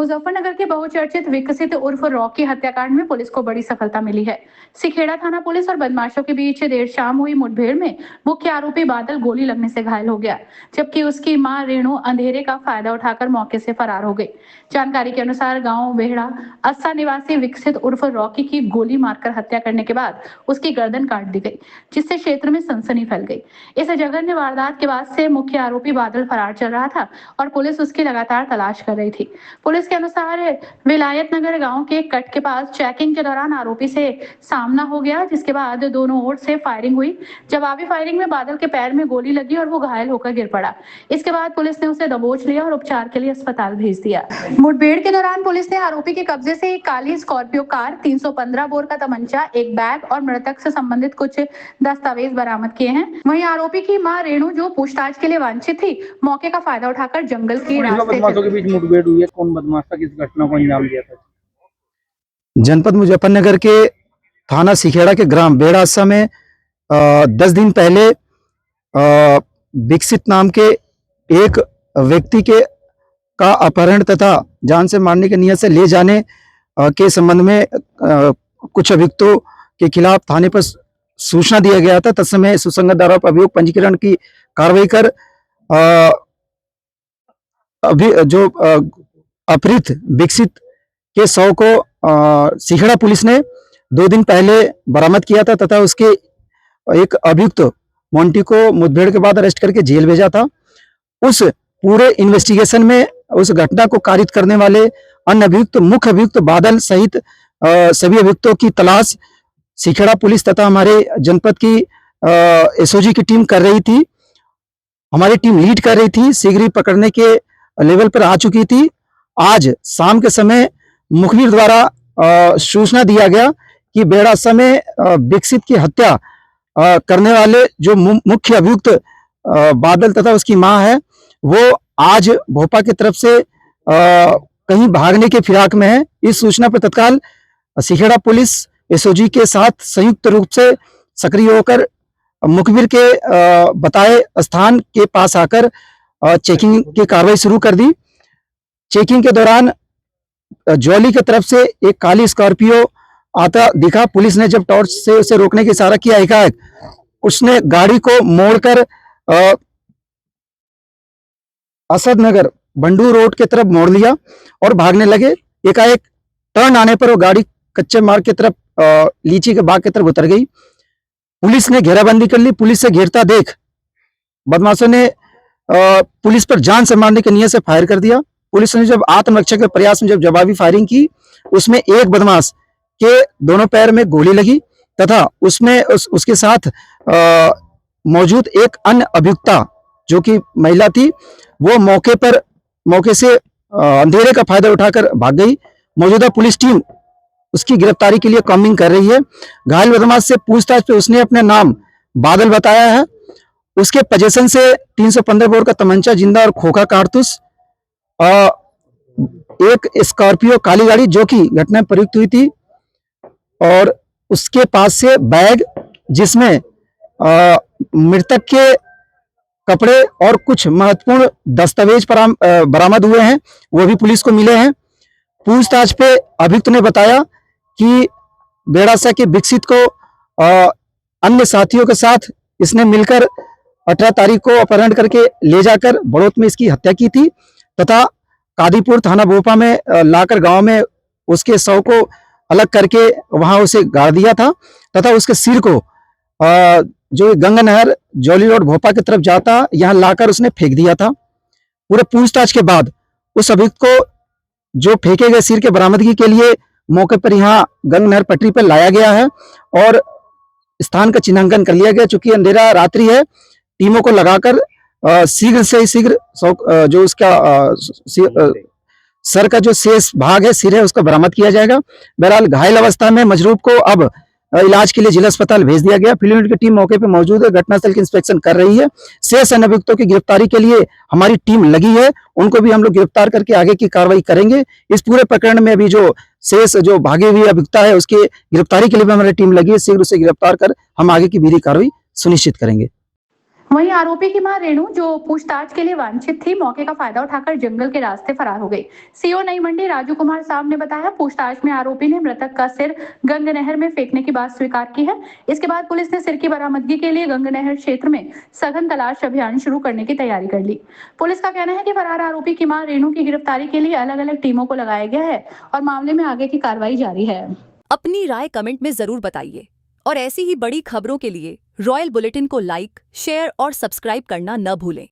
मुजफ्फरनगर के बहुचर्चित विकसित उर्फ रॉकी हत्याकांड में पुलिस को बड़ी सफलता मिली है। सिखेड़ा थाना पुलिस और बदमाशों के बीच देर शाम हुई मुठभेड़ में मुख्य आरोपी बादल गोली लगने से घायल हो गया, जबकि उसकी मां रेणु अंधेरे का फायदा उठाकर मौके से फरार हो गई। जानकारी के अनुसार गांव बेहड़ा अस्सा निवासी विकसित उर्फ रॉकी की गोली मारकर हत्या करने के बाद उसकी गर्दन काट दी गई, जिससे क्षेत्र में सनसनी फैल गई। इस जघन्य वारदात के बाद से मुख्य आरोपी बादल फरार चल रहा था और पुलिस उसकी लगातार तलाश कर रही थी। पुलिस के अनुसार विलायत नगर गांव के कट के पास चेकिंग के दौरान आरोपी से सामना हो गया, जिसके बाद दोनों ओर से फायरिंग हुई। जवाबी फायरिंग में बादल के पैर में गोली लगी और वो घायल होकर गिर पड़ा। इसके बाद पुलिस ने उसे दबोच लिया और उपचार के लिए अस्पताल भेज दिया। मुठभेड़ के दौरान पुलिस ने आरोपी के कब्जे से एक काली स्कॉर्पियो कार, 315 बोर का तमंचा, एक बैग और मृतक से संबंधित कुछ दस्तावेज बरामद किए हैं। वहीं आरोपी की मां रेणु, जो पूछताछ के लिए वांछित थी, मौके का फायदा उठाकर जंगल के बदमाशों के बीच मुठभेड़ हुई है। कौन बदमाश था, किस घटना को अंजाम दिया था? जनपद मुजफ्फरनगर के थाना सिखेड़ा के ग्राम बेड़ासा में 10 दिन पहले विकसित नाम के एक व्यक्ति का अपहरण तथा जान से मारने की नियत से ले जाने के संबंध में कुछ अभियुक्तों के खिलाफ थाने पर सूचना दिया गया था। तत्समय सुसंगत आरोप अभियोग पंजीकरण की कार्रवाई कर अभी जो अपहृत विकसित के शव को सिखेड़ा पुलिस ने 2 दिन पहले बरामद किया था तथा उसके एक अभियुक्त मोंटी को मुठभेड़ के बाद अरेस्ट करके जेल भेजा था। उस पूरे इन्वेस्टिगेशन में उस घटना को कारित करने वाले अन्य अभियुक्त, मुख्य अभियुक्त बादल सहित सभी अभियुक्तों की तलाश सिखेड़ा पुलिस तथा हमारे जनपद की एसओजी की टीम कर रही थी। हमारी टीम लीड कर रही थी, शीघ्र ही पकड़ने के लेवल पर आ चुकी थी। आज शाम के समय मुखबिर द्वारा सूचना दिया गया कि बेड़ासा में विकसित की हत्या करने वाले जो मुख्य अभियुक्त बादल तथा उसकी मां है, वो आज भोपा की तरफ से कहीं भागने के फिराक में है। इस सूचना पर तत्काल सिखेड़ा पुलिस एसओजी के साथ संयुक्त रूप से सक्रिय होकर मुखबिर के बताए स्थान के पास आकर चेकिंग की कार्रवाई शुरू कर दी। चेकिंग के दौरान ज्वाली की तरफ से एक काली स्कॉर्पियो आता दिखा। पुलिस ने जब टॉर्च से उसे रोकने का इशारा किया, एकाएक उसने गाड़ी को मोड़कर असदनगर बंडू रोड की तरफ मोड़ लिया और भागने लगे। एकाएक टर्न आने पर वो गाड़ी कच्चे मार्ग की तरफ लीची के बाग की तरफ उतर गई। पुलिस ने घेराबंदी कर ली। पुलिस से घेरता देख बदमाशों ने पुलिस पर जान से मारने की नियत से फायर कर दिया। पुलिस ने जब आत्मरक्षा के प्रयास में जब जवाबी फायरिंग की, उसमें एक बदमाश के दोनों पैर में गोली लगी तथा उसमें उसके साथ मौजूद एक अन्य अभियुक्ता जो कि महिला थी, वो मौके से अंधेरे का फायदा उठाकर भाग गई। मौजूदा पुलिस टीम उसकी गिरफ्तारी के लिए कॉम्बिंग कर रही है। घायल बदमाश से पूछताछ पे उसने अपना नाम बादल बताया है। उसके पोजीशन से 315 बोर का तमंचा, जिंदा और खोखा कारतूस, एक स्कॉर्पियो काली गाड़ी जो कि घटना में प्रयुक्त हुई थी, और उसके पास से बैग जिसमें मृतक के कपड़े और कुछ महत्वपूर्ण दस्तावेज बरामद हुए हैं, वो भी पुलिस को मिले हैं। पूछताछ पे अभियुक्त ने बताया कि बेड़ासा के विकसित को अन्य साथियों के साथ इसने मिलकर 18 तारीख को अपहरण करके ले जाकर बड़ौत में इसकी हत्या की थी तथा कादीपुर थाना भोपा में लाकर गांव में उसके शव को अलग करके वहां उसे गाड़ दिया था तथा उसके सिर को जो गंगा नहर जौली रोड भोपा की तरफ जाता यहां लाकर उसने फेंक दिया था। पूरे पूछताछ के बाद उस अभियुक्त को जो फेंके गए सिर के बरामदगी के लिए मौके पर यहाँ गंगा नहर पटरी पर लाया गया है और स्थान का चिन्हांकन कर लिया गया। चूंकि अंधेरा रात्रि है, टीमों को लगाकर शीघ्र से शीघ्र जो उसका सर का जो शेष भाग है, सिर है, उसका बरामद किया जाएगा। बहरहाल घायल अवस्था में मजरूब को अब इलाज के लिए जिला अस्पताल भेज दिया गया। फील्ड यूनिट की टीम मौके पर मौजूद है, घटनास्थल की इंस्पेक्शन कर रही है। शेष अन्य अभियुक्तों की गिरफ्तारी के लिए हमारी टीम लगी है, उनको भी हम लोग गिरफ्तार करके आगे की कार्रवाई करेंगे। इस पूरे प्रकरण में अभी जो शेष जो भागे हुए अभियुक्ता है उसकी गिरफ्तारी के लिए भी हमारी टीम लगी है। शीघ्र उसे गिरफ्तार कर हम आगे की विधि कार्रवाई सुनिश्चित करेंगे। वहीं आरोपी की मां रेणु, जो पूछताछ के लिए वांछित थी, मौके का फायदा उठाकर जंगल के रास्ते फरार हो गई। सीओ नई मंडी राजू कुमार साहब ने बताया, पूछताछ में आरोपी ने मृतक का सिर गंग नहर में फेंकने की बात स्वीकार की है। इसके बाद पुलिस ने सिर की बरामदगी के लिए गंग नहर क्षेत्र में सघन तलाश अभियान शुरू करने की तैयारी कर ली। पुलिस का कहना है कि फरार आरोपी की मां रेणु की गिरफ्तारी के लिए अलग अलग टीमों को लगाया गया है और मामले में आगे की कार्रवाई जारी है। अपनी राय कमेंट में जरूर बताइए और ऐसी ही बड़ी खबरों के लिए रॉयल बुलेटिन को लाइक, शेयर और सब्सक्राइब करना न भूलें।